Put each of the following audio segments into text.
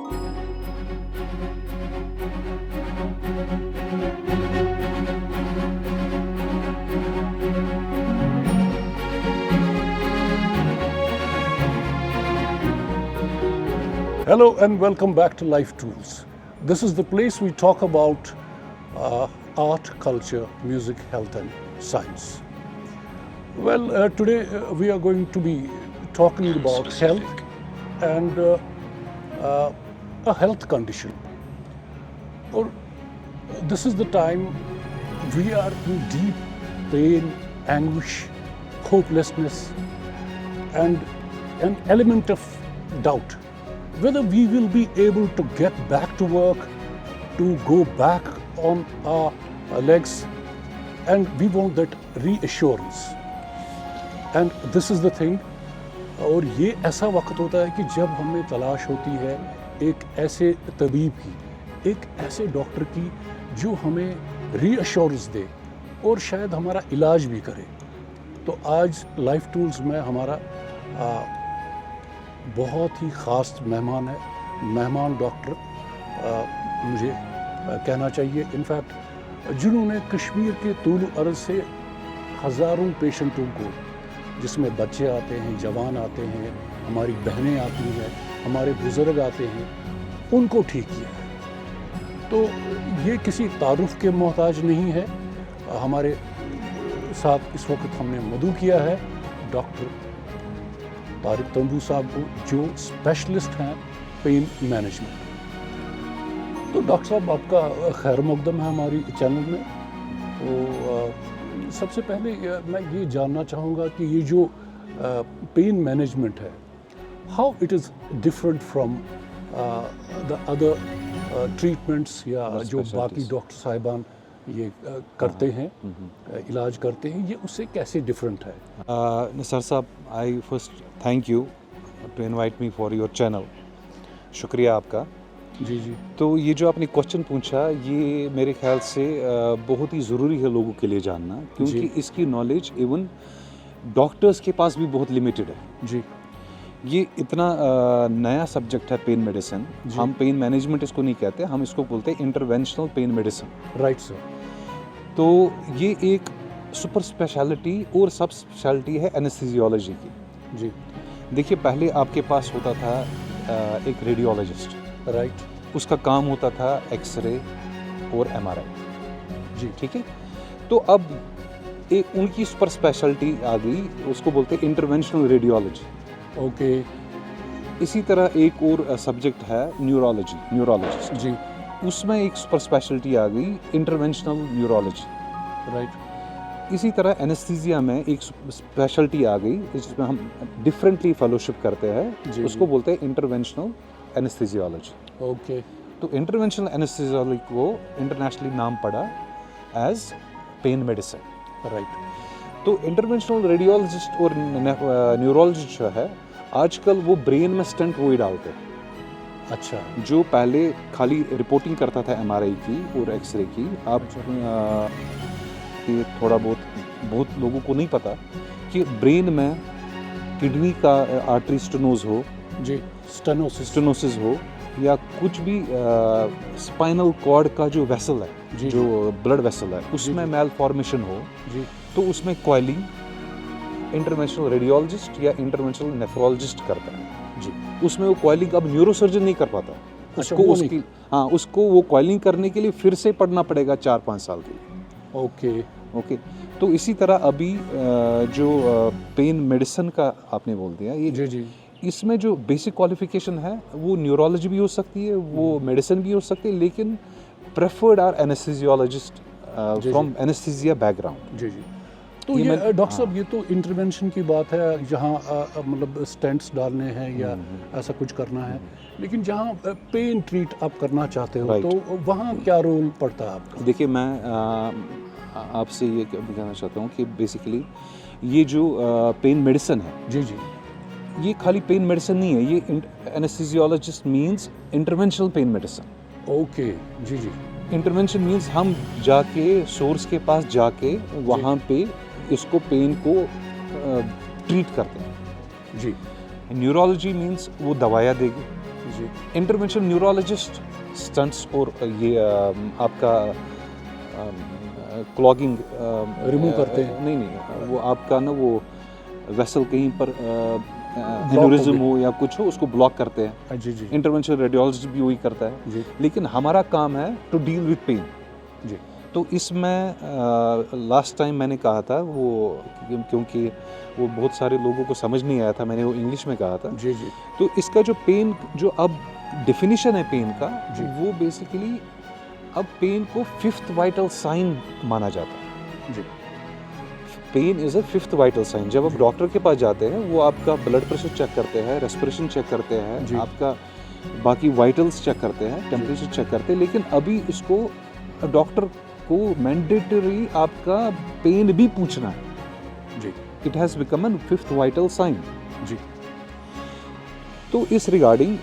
Hello and welcome back to Life Tools. This is the place we talk about art, culture, music, health and science. Well, today we are going to be talking about health and a health condition. Or this is the time we are in deep pain, anguish, hopelessness and an element of doubt whether we will be able to get back to work, to go back on our legs, and we want that reassurance. And this is the thing. और ये ऐसा वक्त होता है कि जब हमें तलाश होती है एक ऐसे तबीब की, एक ऐसे डॉक्टर की जो हमें रीअश्योरेंस दे और शायद हमारा इलाज भी करे। तो आज लाइफ टूल्स में हमारा बहुत ही ख़ास मेहमान है, मेहमान डॉक्टर मुझे कहना चाहिए, इनफैक्ट जिन्होंने कश्मीर के तूल अर्ज़ से हज़ारों पेशेंटों को, जिसमें बच्चे आते हैं, जवान आते हैं, हमारी बहनें आती हैं, हमारे बुज़ुर्ग आते हैं, उनको ठीक किया है। तो ये किसी तारुफ के मोहताज नहीं है। हमारे साथ इस वक्त हमने मदऊ किया है डॉक्टर तारिक तंबू साहब को, जो स्पेशलिस्ट हैं पेन मैनेजमेंट। तो डॉक्टर साहब आपका खैर मकदम है हमारी चैनल में। तो सबसे पहले मैं ये जानना चाहूँगा कि ये जो पेन मैनेजमेंट है, how it is different from the other treatments या जो बाकी डॉक्टर साहिबान ये करते हैं, इलाज करते हैं, ये उससे कैसे डिफरेंट है? सर साहब, I first thank you to invite me for your channel. शुक्रिया आपका। जी जी। तो ये जो आपने क्वेश्चन पूछा, ये मेरे ख्याल से बहुत ही ज़रूरी है लोगों के लिए जानना, क्योंकि इसकी नॉलेज इवन डॉक्टर्स के पास भी बहुत लिमिटेड है। जी। ये इतना नया सब्जेक्ट है पेन मेडिसिन। हम पेन मैनेजमेंट इसको नहीं कहते, हम इसको बोलते हैं interventional pain medicine. Right sir. तो ये एक सुपर स्पेशलिटी और सब स्पेशलिटी है एनेस्थीसियोलॉजी की। जी। देखिए, पहले आपके पास होता था एक रेडियोलॉजिस्ट, राइट। उसका काम होता था एक्सरे और एमआरआई। जी। ठीक है। तो अब एक उनकी सुपर स्पेशलिटी आ गई, उसको बोलते हैं इंटरवेंशनल रेडियोलॉजी। ओके। इसी तरह एक और सब्जेक्ट है न्यूरोलॉजी, न्यूरोलॉजिस्ट। जी। उसमें एक सुपर स्पेशलिटी आ गई इंटरवेंशनल न्यूरोलॉजी। राइट। इसी तरह एनेस्थीसिया में एक स्पेशलिटी आ गई, जिसमें हम डिफरेंटली फेलोशिप करते हैं, उसको बोलते हैं इंटरवेंशनल एनेस्थीसियोलॉजी। ओके। तो इंटरवेंशनल एनेस्थीसियोलॉजी को इंटरनेशनली नाम पड़ा एज पेन मेडिसिन। राइट। तो इंटरवेंशनल रेडियोलॉजिस्ट और न्यूरोलॉजिस्ट जो है, आजकल वो ब्रेन में स्टेंट वो ही डालते हैं। अच्छा। जो पहले खाली रिपोर्टिंग करता था एमआरआई की और एक्सरे की, अब ये थोड़ा बहुत लोगों को नहीं पता कि ब्रेन में किडनी का आर्टरी स्टेनोज हो, जी, स्टेनोसिस हो, या कुछ भी स्पाइनल कॉर्ड का जो वेसल है, जो ब्लड वेसल है, उसमें मैल फॉर्मेशन हो, जी, तो उसमें कॉइलिंग इंटरवेंशनल रेडियोलॉजिस्ट या इंटरवेंशनल नेफ्रोलॉजिस्ट करता है। जी। उसमें वो कॉइलिंग अब न्यूरोसर्जन नहीं कर पाता। उसको उसकी उसको वो कॉइलिंग करने के लिए फिर से पढ़ना पड़ेगा 4-5 साल के लिए। ओके। तो इसी तरह अभी जो पेन मेडिसिन का आपने बोल दिया, ये जी, इसमें जो बेसिक क्वालिफिकेशन है वो न्यूरोलॉजी भी हो सकती है, वो मेडिसिन भी हो सकती है, लेकिन preferred are anesthesiologist from anesthesia background. जी। तो ये डॉक्टर साहब, ये तो इंटरवेंशन की बात है, जहाँ मतलब स्टेंट्स डालने हैं या ऐसा कुछ करना है, लेकिन जहाँ पेन ट्रीट आप करना चाहते हो, तो वहाँ क्या रोल पड़ता है आपका? देखिए, मैं आपसे ये कहना चाहता हूँ कि बेसिकली ये जो पेन मेडिसिन है, जी, ये खाली पेन मेडिसिन नहीं है, ये anesthesiologist means interventional pain medicine. Okay. जी। इंटरवेंशन मीन्स हम जाके सोर्स के पास जाके वहाँ पे इसको पेन को ट्रीट करते हैं। जी। न्यूरोलॉजी मीन्स वो दवाइयाँ देगी। जी इंटरवेंशनल न्यूरोलॉजिस्ट स्टंट्स और ये आपका क्लॉगिंग रिमूव करते हैं। नहीं वो आपका ना वो वेसल कहीं पर हो एन्यूरिज्म गई। हो या कुछ हो उसको ब्लॉक करते हैं। जी जी इंटरवेंशनल रेडियोलॉजिस्ट भी वही करता है, जी लेकिन हमारा काम है टू डील विद पेन। जी तो इसमें लास्ट टाइम मैंने कहा था वो क्योंकि वो बहुत सारे लोगों को समझ नहीं आया था, मैंने वो इंग्लिश में कहा था। जी जी तो इसका जो पेन जो अब डेफिनेशन है पेन का, जी। वो बेसिकली अब पेन को फिफ्थ वाइटल साइन माना जाता है। जी pain is a fifth vital sign. जब आप जी। डॉक्टर के पास जाते हैं वो आपका ब्लड प्रेशर चेक करते हैं, रेस्पिरेशन चेक करते हैं, जी। आपका बाकी वाइटल्स चेक करते हैं, टेम्परेचर चेक करते हैं, लेकिन अभी इसको डॉक्टर को मैंडेटरी आपका पेन भी पूछना है। जी it has become an fifth vital sign. जी तो इस रिगार्डिंग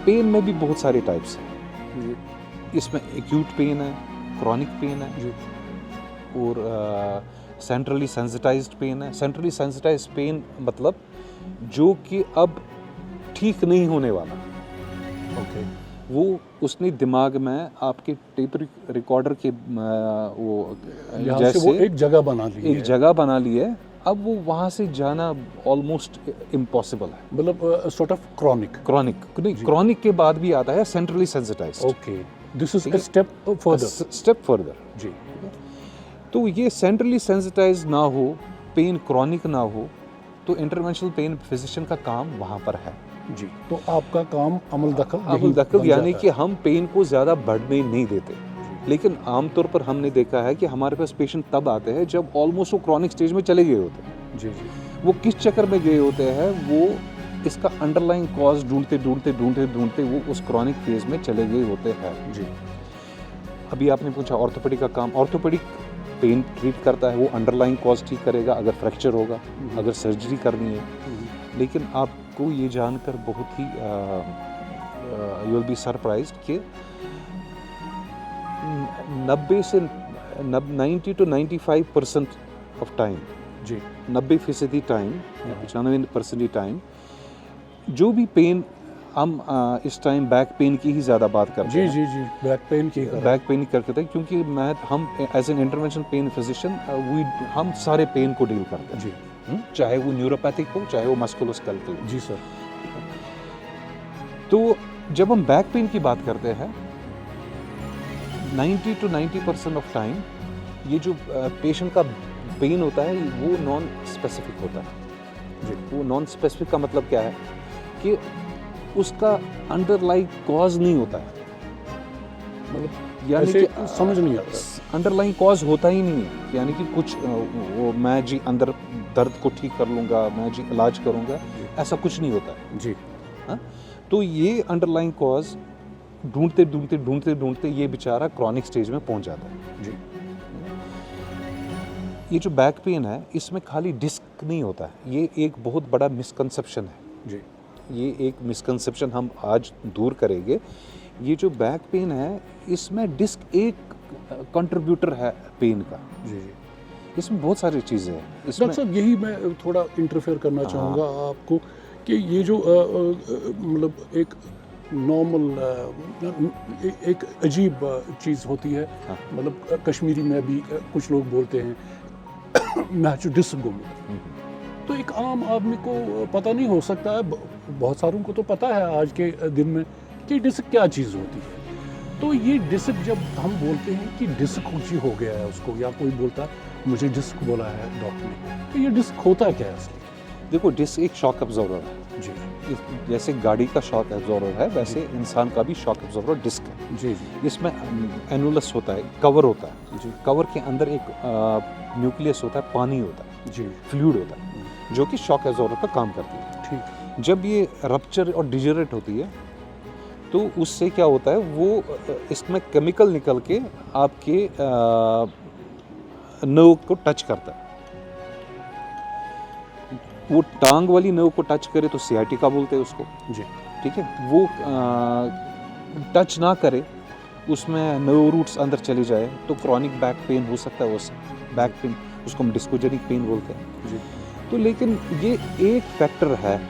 पेन में भी बहुत सारे टाइप्स हैं। जी इसमें एक्यूट पेन है, क्रॉनिक पेन है, जी और सेंट्रली सेंसिटाइज्ड पेन है। सेंट्रली सेंसिटाइज्ड पेन मतलब जो कि अब ठीक नहीं होने वाला, ओके वो उसने दिमाग में आपके टेप रिकॉर्डर के वो यहाँ से वो जैसे एक जगह बना ली एक है। जगह बना ली है। अब वो वहाँ से जाना ऑलमोस्ट इम्पॉसिबल है। मतलब सॉर्ट ऑफ क्रॉनिक। क्रॉनिक नहीं, जी। क्रॉनिक के बाद भी आता है centrally sensitized. Okay this is ठीक अ है। Step further. Step further. जी तो ये सेंट्रली सेंसिटाइज ना हो, पेन क्रॉनिक ना हो, तो इंटरवेंशनल पेन फिजिशियन का काम वहाँ पर है। जी तो आपका काम अमल दखल अमल यही दखल बन यानी जाता कि है। हम पेन को ज़्यादा बढ़ने नहीं देते। लेकिन आमतौर पर हमने देखा है कि हमारे पास पेशेंट तब आते हैं जब ऑलमोस्ट वो क्रॉनिक स्टेज में चले गए होते हैं। जी जी वो किस चक्कर में गए होते हैं, वो इसका अंडरलाइंग कॉज ढूंढते ढूंढते ढूंढते ढूंढते वो उस क्रॉनिक फेज में चले गए होते हैं। जी अभी आपने पूछा ऑर्थोपेडिक का काम, ऑर्थोपेडिक पेन ट्रीट करता है, वो अंडरलाइंग कॉज ठीक करेगा अगर फ्रैक्चर होगा, अगर सर्जरी करनी है। लेकिन आपको ये जानकर बहुत ही यू विल बी सरप्राइज्ड कि 90 to 95% ऑफ टाइम, जी 90% टाइम, 95% टाइम जो भी पेन हम इस टाइम बैक पेन की ही ज़्यादा बात करते जी हैं। जी जी बैक पेन की कर बैक पेन करते थे क्योंकि हम as an interventional pain physician हम सारे पेन को डील करते हैं। जी चाहे वो न्यूरोपैथिक हो, चाहे वो मस्कुलोस्केलेटल हो। जी सर। तो जब हम बैक पेन की बात करते हैं 90 to 90% ऑफ टाइम ये जो पेशेंट का पेन होता है वो नॉन स्पेसिफिक होता है। जी वो नॉन स्पेसिफिक का मतलब क्या है कि उसका अंडरलाइंग कॉज नहीं होता है। मतलब यानी ऐसे कि समझ नहीं आता। अंडरलाइंग कॉज होता ही नहीं है। यानी कि कुछ वो मैं जी अंदर दर्द को ठीक कर लूँगा, मैं जी इलाज करूँगा, ऐसा कुछ नहीं होता है। जी हाँ? तो ये अंडरलाइंग कॉज ढूंढते ढूंढते ढूंढते ढूंढते ये बेचारा क्रॉनिक स्टेज में पहुंच जाता है। जी ये जो बैक पेन है इसमें खाली डिस्क नहीं होता है, ये एक बहुत बड़ा मिसकंसेप्शन है। जी ये एक मिसकंसेप्शन हम आज दूर करेंगे। ये जो बैक पेन है इसमें डिस्क एक कंट्रीब्यूटर है पेन का। जी जी इसमें बहुत सारी चीज़ें हैं। इसमें डॉक्टर साहब यही मैं थोड़ा इंटरफेयर करना हाँ। चाहूँगा आपको कि ये जो मतलब एक नॉर्मल एक अजीब चीज़ होती है। हाँ। मतलब कश्मीरी में भी कुछ लोग बोलते हैं मैच डिस्क गुम। तो एक आम आदमी को पता नहीं हो सकता है, बहुत सारों को तो पता है आज के दिन में कि डिस्क क्या चीज़ होती है। तो ये डिस्क जब हम बोलते हैं कि डिस्क ऊँची हो गया है उसको, या कोई बोलता है मुझे डिस्क बोला है डॉक्टर ने, तो ये डिस्क होता क्या है असली? देखो डिस्क एक शॉक एब्जॉर्बर है। जी जैसे गाड़ी का शॉक एब्जॉर्बर है वैसे इंसान का भी शॉक एब्जॉर्बर डिस्क है। जी जी इसमें एनुलस होता है, कवर होता है। जी कवर के अंदर एक न्यूक्लियस होता है, पानी होता है, जी फ्लूइड होता है, जो कि शॉक एब्जॉर्बर का काम करती है। ठीक जब ये रप्चर और डिजरेट होती है तो उससे क्या होता है, वो इसमें केमिकल निकल के आपके नर्व को टच करता है। वो टांग वाली नर्व को टच करे तो सियाटिका बोलते हैं उसको। जी ठीक है, वो टच ना करे, उसमें नर्व रूट्स अंदर चले जाए तो क्रॉनिक बैक पेन हो सकता है। उससे बैक पेन, उसको हम डिस्कोजेनिक पेन बोलते हैं। जी तो लेकिन ये एक फैक्टर है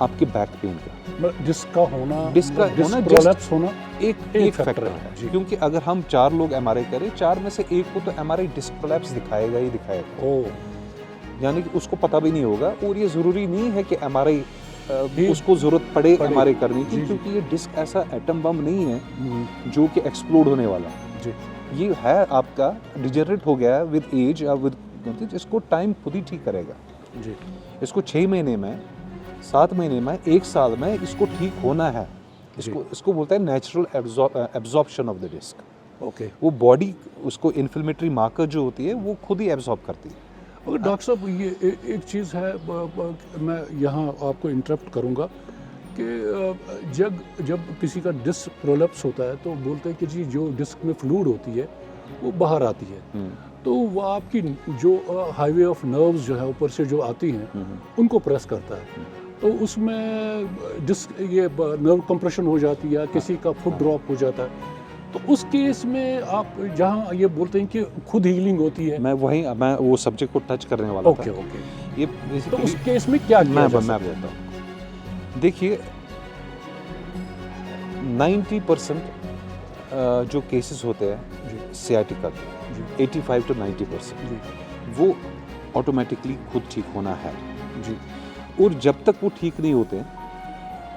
आपके बैक पेन का। डिस्क का होना, डिस्क का होना प्रोलैप्स होना एक फैक्टर फैक्टर है जी। है, क्योंकि अगर हम 4 लोग एमआरआई करें, 4 में से एक को तो एमआरआई डिस्क प्रोलैप्स दिखाएगा ही दिखाएगा, ओह यानी कि उसको पता भी नहीं होगा। और ये ज़रूरी नहीं है कि एमआरआई जी। उसको ज़रूरत पड़े एमआरआई करने जी, की, जी। क्योंकि ये डिस्क ऐसा एटम बम नहीं है जो कि एक्सप्लोड होने वाला है। जी ये है आपका डिजनरेट हो गया है विद एज या विद, इसको टाइम खुद ही ठीक करेगा। जी इसको 6 महीने में, 7 महीने में, 1 साल में इसको ठीक होना है। इसको बोलते हैं natural absorption of the disc. Okay. वो बॉडी उसको इन्फ्लेमेटरी मार्कर जो होती है वो खुद ही एब्जॉर्ब करती है। और डॉक्टर साहब ये एक चीज़ है, मैं यहाँ आपको इंटरप्ट करूँगा कि जब किसी का डिस्क प्रोलैप्स होता है तो बोलते हैं कि जी जो डिस्क में फ्लूइड होती है वो बाहर आती है, तो वो आपकी जो हाईवे ऑफ नर्व्स जो है ऊपर से जो आती हैं उनको प्रेस करता है, तो उसमें डिस्क ये नर्व कंप्रेशन हो जाती है, किसी का फुट ड्रॉप हो जाता है, तो उस केस में आप जहाँ ये बोलते हैं कि खुद हीलिंग होती है। मैं वो सब्जेक्ट को टच करने वाला ओके था। ओके। ये तो उस केस में क्या किया जा मैं सकता है? बताता हूँ। देखिए 90% जो केसेस होते हैं सियाटिका के, 85 to 90% जी वो ऑटोमेटिकली खुद ठीक होना है। जी और जब तक वो ठीक नहीं होते,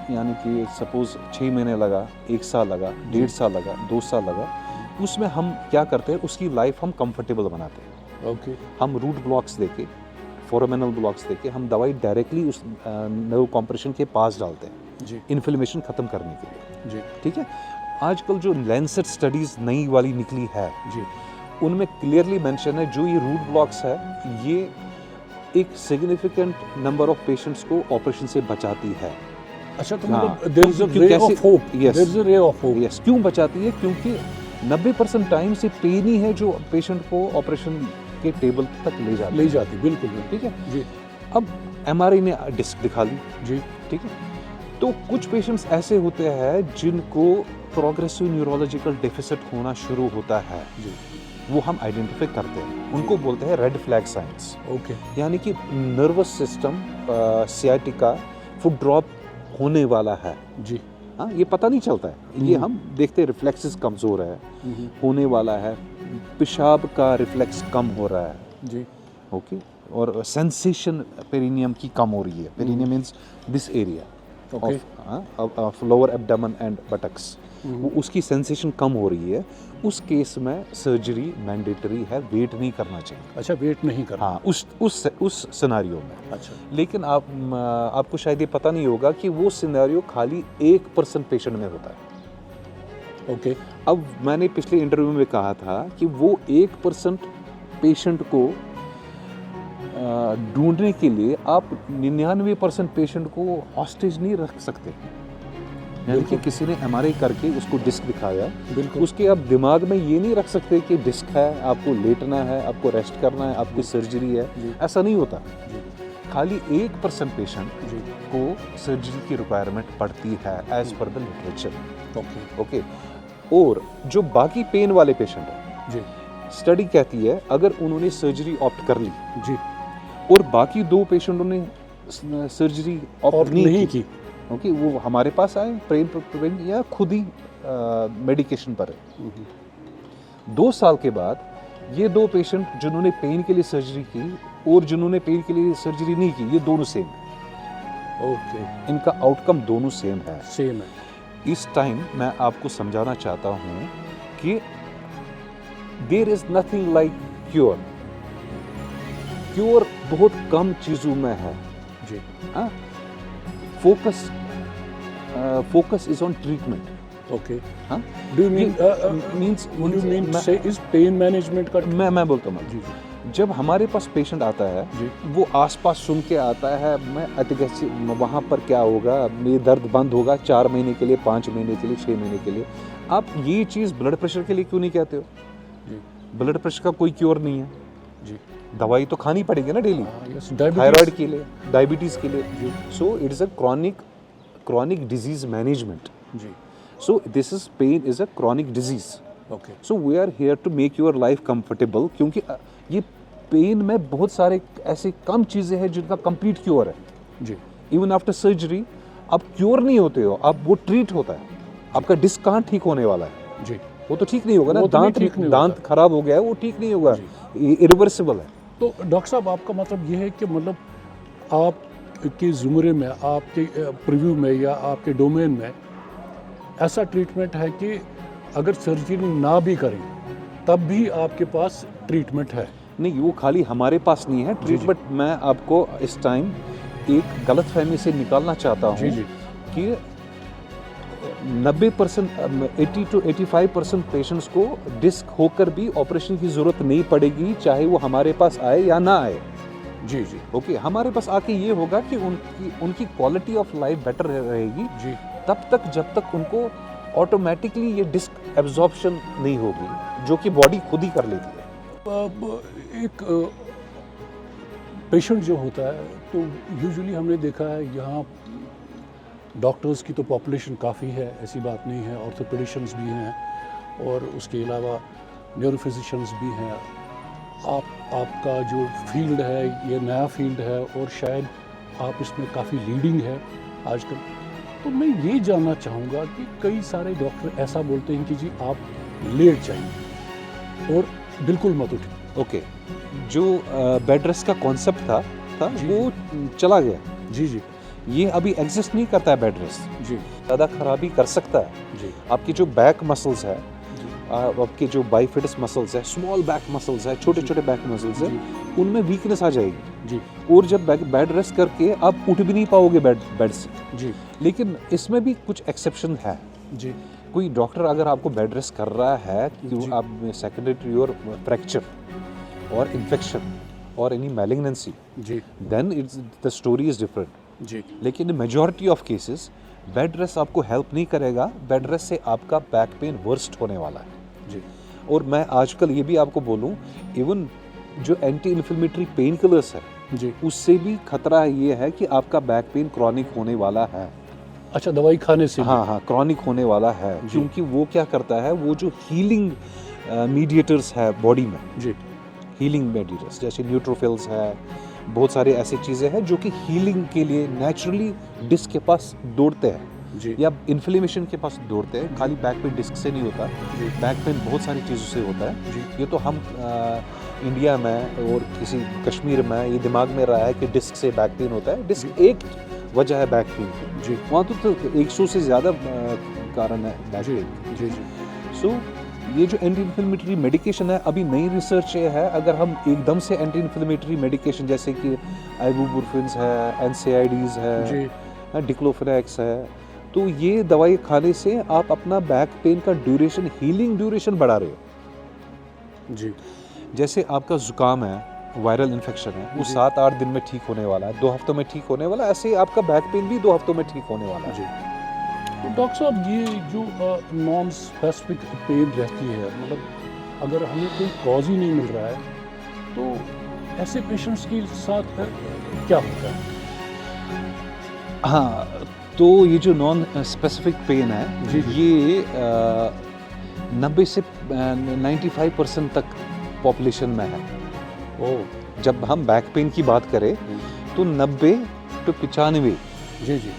यानी कि सपोज 6 महीने लगा, 1 साल लगा, 1.5 साल लगा, 2 साल लगा, उसमें हम क्या करते हैं, उसकी लाइफ हम कंफर्टेबल बनाते हैं। ओके। हम रूट ब्लॉक्स देके, फोरामेनल ब्लॉक्स देके हम दवाई डायरेक्टली उस नर्व कॉम्प्रेशन के पास डालते हैं जी इन्फ्लेमेशन ख़त्म करने के लिए। जी ठीक है। आजकल जो लैंसेट स्टडीज़ नई वाली निकली है, जी उनमें क्लियरली मेंशन है जो ये रूट ब्लॉक्स है, ये एक सिग्निफिकेंट नंबर ऑफ पेशेंट्स को ऑपरेशन से बचाती है। अच्छा, तो हाँ, मतलब देयर इज अ क्योंकि रे कैसे- of hope, Yes. There is a ray of hope. Yes, क्यों बचाती है? क्योंकि 90% टाइम से पेन ही है जो पेशेंट को ऑपरेशन के टेबल तक ले जाती है। ले जाती, बिल्कुल बिल्कुल। ठीक है। जी अब एमआरआई ने डिस्क दिखा ली, जी ठीक है, तो कुछ पेशेंट्स ऐसे होते हैं जिनको प्रोग्रेसिव न्यूरोलॉजिकल डेफिसिट होना शुरू होता है, जी वो हम आइडेंटिफाई करते हैं, उनको बोलते हैं रेड फ्लैग साइंस। ओके। यानी कि nervous system sciatica foot drop होने वाला है। जी हाँ, ये पता नहीं चलता है, ये हम देखते हैं रिफ्लेक्सेस कमज़ोर है, होने वाला है, पेशाब का रिफ्लेक्स कम हो रहा है, जी ओके, और सेंसेशन पेरिनियम की कम हो रही है। Perineum means this area Okay. Of lower abdomen and buttocks, वो उसकी सेंसेशन कम हो रही है। उस केस में सर्जरी मैंडेटरी है, वेट नहीं करना चाहिए। अच्छा, वेट नहीं करना। हाँ, उस सिनेरियो में। अच्छा लेकिन आपको शायद ये पता नहीं होगा कि वो सिनेरियो खाली 1% पेशेंट में होता है। ओके। अब मैंने पिछले इंटरव्यू में कहा था कि वो 1% पेशेंट को ढूंढने के लिए आप 99% पेशेंट को हॉस्टेज नहीं रख सकते। यानी कि किसी ने एमआरआई करके उसको डिस्क दिखाया, बिल्कुल। उसके आप दिमाग में ये नहीं रख सकते कि डिस्क है, आपको लेटना है, आपको रेस्ट करना है, आपकी सर्जरी है, ऐसा नहीं होता। जी खाली 1% पेशेंट जी को सर्जरी की रिक्वायरमेंट पड़ती है as per the literature. Okay okay. और जो बाकी पेन वाले पेशेंट हैं, जी स्टडी कहती है अगर उन्होंने सर्जरी ऑप्ट कर ली जी और बाकी 2 पेशेंटों ने सर्जरी और ऑप्ट नहीं नहीं की। ओके, वो हमारे पास आए प्रेन या खुद ही मेडिकेशन पर है। 2 साल के बाद ये 2 पेशेंट जिन्होंने पेन के लिए सर्जरी की और जिन्होंने पेन के लिए सर्जरी नहीं की, ये दोनों सेम, ओके, इनका आउटकम दोनों सेम है। सेम है। इस टाइम मैं आपको समझाना चाहता हूँ कि there is nothing like cure. Cure बहुत कम चीज़ों में है। जी हाँ, focus is on treatment. Okay. हाँ, do you mean means what do you mean say is pain management का? मैं बोलता हूँ, जी जी जब हमारे पास पेशेंट आता है जी वो आसपास सुन के आता है, मैं अतिगैसी वहाँ पर क्या होगा, ये दर्द बंद होगा 4 महीने के लिए, 5 महीने के लिए, 6 महीने के लिए। आप ये चीज़ ब्लड प्रेशर के लिए क्यों नहीं कहते हो? जी ब्लड प्रेशर का कोई क्योर नहीं है, जी। दवाई तो खानी पड़ेगी ना डेली, यस, थायराइड के लिए, डायबिटीज़ के लिए। जी so it is a chronic disease management. जी। So this is pain is a chronic disease. Okay so we are here to make your life comfortable, क्योंकि ये पेन में बहुत सारे ऐसे कम चीज़ें हैं जिनका कंप्लीट क्योर है। जी इवन आफ्टर सर्जरी आप क्योर नहीं होते हो, आप वो ट्रीट होता है, आपका डिस्क कहाँ ठीक होने वाला है जी, वो तो ठीक नहीं होगा ना, वो तो नहीं ठीक नहीं होता। दांत खराब हो गया है वो ठीक नहीं होगा, इरिवर्सिबल है। तो डॉक्टर साहब आपका मतलब ये है कि मतलब आपके ज़ुमरे में, आपके प्रीव्यू में या आपके डोमेन में ऐसा ट्रीटमेंट है कि अगर सर्जरी ना भी करें तब भी आपके पास ट्रीटमेंट है? नहीं, वो खाली हमारे पास नहीं है ट्रीटमेंट। मैं आपको इस टाइम एक गलतफहमी से निकालना चाहता हूँ जी जी कि 90% 80 to 85% पेशेंट्स को डिस्क होकर भी ऑपरेशन की ज़रूरत नहीं पड़ेगी, चाहे वो हमारे पास आए या ना आए। जी जी ओके, हमारे पास आके ये होगा कि उनकी क्वालिटी ऑफ लाइफ बेटर रहेगी जी तब तक जब तक उनको ऑटोमेटिकली ये डिस्क एब्जॉर्प्शन नहीं होगी, जो कि बॉडी खुद ही कर लेती है। अब एक पेशेंट जो होता है तो यूजुअली हमने देखा है यहाँ डॉक्टर्स की तो पॉपुलेशन काफ़ी है, ऐसी बात नहीं है, ऑर्थोपेडिशियंस भी हैं और उसके अलावा न्यूरोफिजिशियंस भी हैं। आपका जो फील्ड है ये नया फील्ड है और शायद आप इसमें काफ़ी लीडिंग है आजकल। तो मैं ये जानना चाहूँगा कि कई सारे डॉक्टर ऐसा बोलते हैं कि जी आप लेट जाइए और बिल्कुल मत उठिए। ओके, जो बेड रेस्ट का कॉन्सेप्ट था जी, वो चला गया। जी जी ये अभी एग्जिस्ट नहीं करता है बेड रेस्ट, जी ज़्यादा खराबी कर सकता है। जी आपकी जो बैक मसल्स है, जी आपके जो बाइफिडस मसल्स है, स्मॉल बैक मसल्स है, छोटे छोटे बैक मसल्स है, जी उनमें वीकनेस आ जाएगी जी और जब बेड रेस्ट करके आप उठ भी नहीं पाओगे बेड से। जी लेकिन इसमें भी कुछ एक्सेप्शन है। जी कोई डॉक्टर अगर आपको बेड रेस्ट कर रहा है जी। कि आप सेकेंडरी और फ्रैक्चर और इन्फेक्शन और एनी मैलिग्नेंसी, जी then it's the story is different. जी लेकिन majority of cases bed rest आपको हेल्प नहीं करेगा, बेड रेस्ट से आपका बैक पेन वर्स्ट होने वाला है। जी और मैं आजकल ये भी आपको बोलूँ, इवन जो एंटी इन्फ्लेमेटरी पेन किलर्स है जी उससे भी खतरा ये है कि आपका बैक पेन क्रॉनिक होने वाला है। अच्छा, दवाई खाने से भी? हाँ हाँ, क्रॉनिक होने वाला है, क्योंकि वो क्या करता है, वो जो हीलिंग मीडिएटर्स है बॉडी में, जी हीलिंग मीडिएटर्स जैसे न्यूट्रोफिल्स है, बहुत सारी ऐसी चीज़ें हैं जो कि हीलिंग के लिए नेचुरली डिस्क के पास दौड़ते हैं जी या इन्फ्लेमेशन के पास दौड़ते हैं। खाली बैक पेन डिस्क से नहीं होता, जी बैक पेन बहुत सारी चीज़ों से होता है। जी ये तो हम इंडिया में और किसी कश्मीर में ये दिमाग में रहा है कि डिस्क से बैक पेन होता है। डिस्क एक वजह है बैक पेन की, जी वहाँ तो 100 से ज़्यादा कारण है बैक जी पेन। जी जी सो ये जो एंटी इन्फ्लेमेटरी मेडिकेशन है, अभी नई रिसर्च ये है, अगर हम एकदम से एंटी इन्फ्लेमेटरी मेडिकेशन जैसे कि आइबुप्रोफेन है, एनसेआईडीज जी है, डिक्लोफेनेक्स है, तो ये दवाई खाने से आप अपना बैक पेन का ड्यूरेशन, हीलिंग ड्यूरेशन बढ़ा रहे हो। जी जैसे आपका जुकाम है, वायरल इन्फेक्शन है, वो 7-8 दिन में ठीक होने वाला है, 2 हफ्तों में ठीक होने वाला है, ऐसे ही आपका बैक पेन भी 2 हफ्तों में ठीक होने वाला है। जी। तो डॉक्टर साहब ये जो नॉन स्पेसिफिक पेन रहती है, मतलब अगर हमें कोई कॉज ही नहीं मिल रहा है तो ऐसे पेशेंट्स के साथ क्या होता है? हाँ, तो ये जो नॉन स्पेसिफिक पेन है, जी, जी। ये 90 से 95% तक पॉपुलेशन में है। ओह, जब हम बैक पेन की बात करें तो 90 to 95 जी जी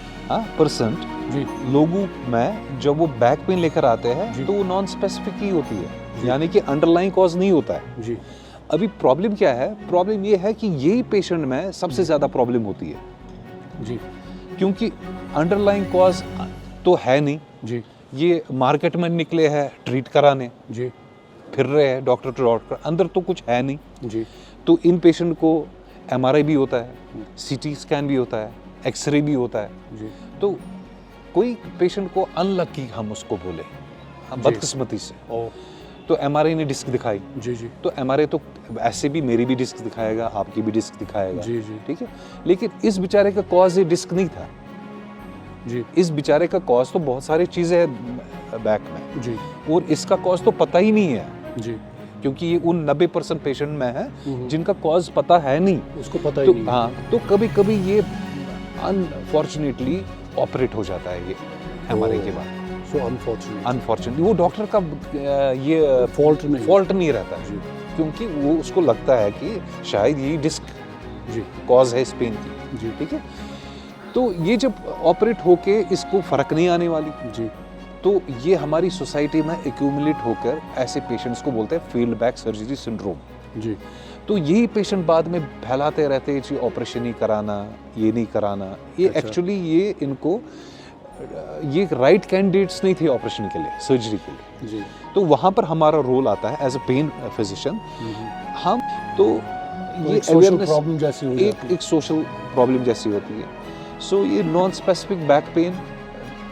परसेंट जी लोगों में जब वो बैक पेन लेकर आते जी। हैं तो वो नॉन स्पेसिफिक ही होती जी। है, यानी कि अंडरलाइंग कॉज नहीं होता है। जी अभी प्रॉब्लम क्या है? प्रॉब्लम ये है कि यही पेशेंट में सबसे ज़्यादा प्रॉब्लम होती है, जी क्योंकि अंडरलाइंग कॉज तो है नहीं, जी ये मार्केट में निकले हैं ट्रीट कराने, जी फिर रहे हैं डॉक्टर टू डॉक्टर, अंदर तो कुछ है नहीं। जी तो इन पेशेंट को एमआरआई भी होता है, सीटी स्कैन भी होता है, एक्सरे भी होता है। जी तो कोई पेशेंट को अनलकी हम उसको बोले, जी। बदकिस्मती से, ओह, तो एमआरआई ने डिस्क दिखाई, जी जी तो एमआरआई तो ऐसे भी मेरी भी डिस्क दिखाएगा, आपकी भी डिस्क दिखाएगा, जी जी ठीक है। लेकिन इस बेचारे का कॉज ये डिस्क नहीं था, जी इस बेचारे का कॉज तो बहुत सारी चीज़ें हैं बैक में, जी और इसका कॉज तो पता ही नहीं है, जी क्योंकि ये उन 90% पेशेंट में है हम्म। जिनका कॉज पता है नहीं। उसको पता ही तो नहीं है। हाँ, तो कभी कभी ये अनफॉर्चुनेटली ऑपरेट हो जाता है ये एमआरआई के बाद। सो अनफॉर्चुनेट, अनफॉर्चुनेटली वो डॉक्टर का ये फॉल्ट नहीं रहता है, जी क्योंकि वो उसको लगता है कि शायद यही डिस्क जी कॉज है इस पेन की, जी ठीक है। तो ये जब ऑपरेट होके इसको फ़र्क नहीं आने वाली, जी तो ये हमारी सोसाइटी में एक्यूमुलेट होकर ऐसे पेशेंट्स को बोलते हैं फील्ड बैक सर्जरी सिंड्रोम। जी तो यही पेशेंट बाद में फैलाते रहते हैं जी ऑपरेशन नहीं कराना, ये नहीं कराना। ये अच्छा। एक्चुअली ये इनको ये राइट कैंडिडेट्स नहीं थे ऑपरेशन के लिए, सर्जरी के लिए। जी तो वहाँ पर हमारा रोल आता है एज अ पेन फिजिशियन। हम तो ये सोशल अवेयरनेस प्रॉब्लम जैसी हो जाती है। एक सोशल प्रॉब्लम जैसी होती है। सो ये non specific back pain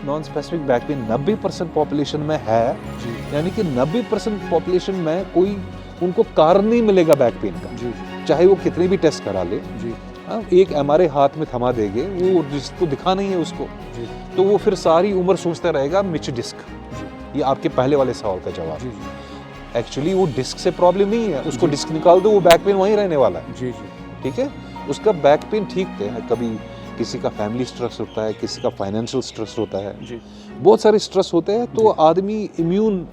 90% population में है, जी यानी कि 90% पॉपुलेशन में कोई उनको कारण नहीं मिलेगा बैक पेन का, जी चाहे वो कितने भी टेस्ट करा ले। जी हाँ, एक एमआरआई हाथ में थमा देंगे, वो जिसको दिखा नहीं है उसको, जी तो वो फिर सारी उम्र सोचता रहेगा मिच डिस्क। जी ये आपके पहले वाले सवाल का जवाब। जी जी एक्चुअली वो डिस्क से प्रॉब्लम नहीं है, उसको जी। डिस्क निकाल दो, वो बैक पेन वहीं रहने वाला है। जी जी ठीक है, उसका बैक पेन ठीक है। कभी किसी का फैमिली स्ट्रेस होता है, किसी का फाइनेंशियल स्ट्रेस होता है, जी। बहुत सारे स्ट्रेस होते हैं, तो आदमी इम्यून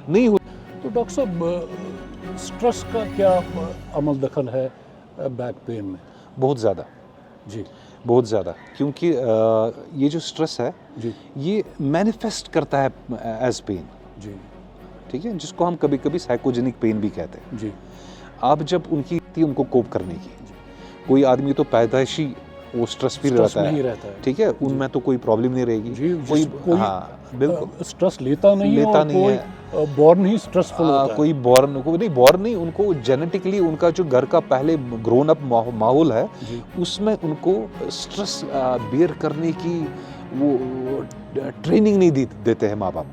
नहीं हो। तो डॉक्टर साहब स्ट्रेस का क्या अमल दखल है बैक पेन में? बहुत ज़्यादा, जी बहुत ज़्यादा, क्योंकि ये जो स्ट्रेस है जी ये मैनिफेस्ट करता है एज पेन। जी ठीक है, जिसको हम कभी कभी साइकोजेनिक पेन भी कहते हैं। जी आप जब उनको कोप करने की, कोई आदमी तो पैदाइशी वो स्ट्रेस भी स्ट्रेस रहता नहीं है, रहता है। ठीक है, उनमें तो कोई प्रॉब्लम नहीं रहेगी। जी कोई हाँ बिल्कुल स्ट्रेस लेता नहीं है लेता और नहीं कोई बॉर्न ही स्ट्रेसफुल होता है। कोई बॉर्न नहीं, उनको जेनेटिकली उनका जो घर का पहले ग्रोन अप माहौल है जी उसमें उनको स्ट्रेस बेयर करने की वो ट्रेनिंग नहीं देते हैं माँ बाप।